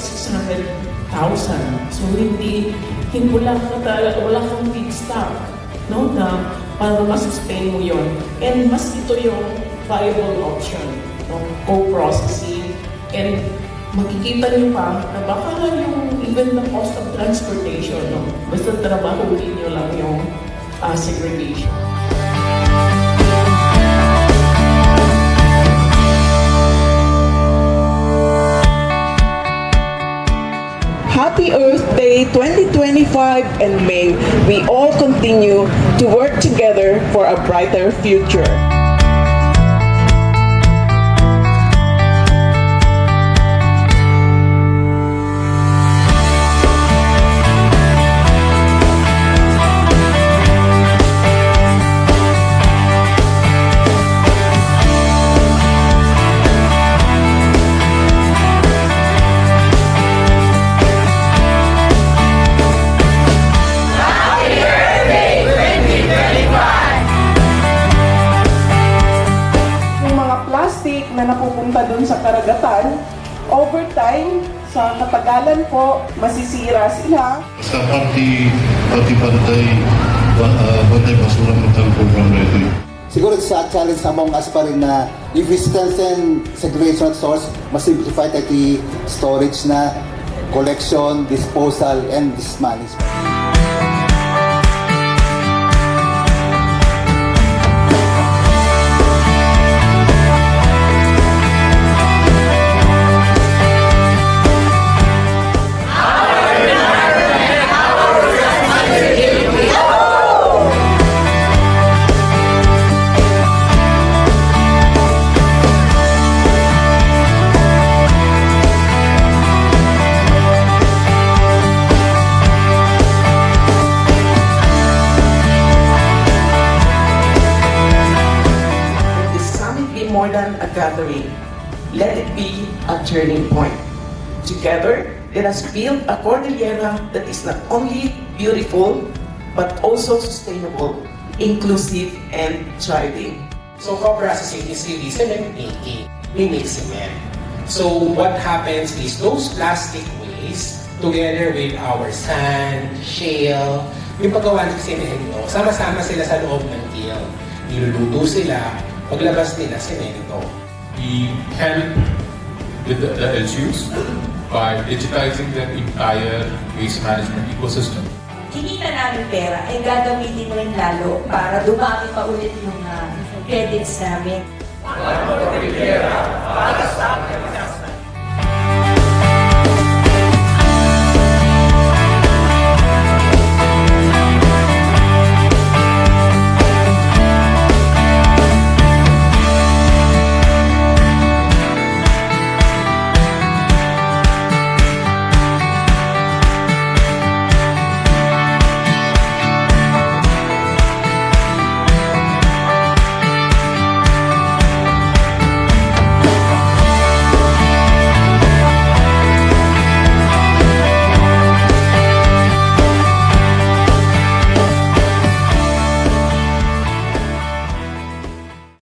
600,000. So wala kang feedstock, no, na para masustain mo yon. And mas ito yung viable option, no, co-processing. And makikita niyo pa na baka yung even the cost of transportation, no, basta trabahuin niyo lang yung segregation. Happy Earth Day 2025, and may we all continue to work together for a brighter future. Na napupunta dun sa karagatan, over time, sa katagalan po, masisira sila. Sa Bantay Basura Mental Program ready. Siguro sa challenge among us pa rin na if we strengthen segregation at source, mas simplify tayo storage na collection, disposal, and dismanagement. More than a gathering, let it be a turning point. Together, let us build a Cordillera that is not only beautiful, but also sustainable, inclusive, and thriving. So co-processing is really cement making. We make cement. So what happens is those plastic waste, together with our sand, shale, yung paggawa ng semento, sama-sama sila sa loob ng kiln. Niluluto sila, paglabas nila semento. We help with the LGUs by digitizing their entire waste management ecosystem. Kinita namin pera ay gagamitin rin lalo para dumami pa ulit yung credits namin. Para sa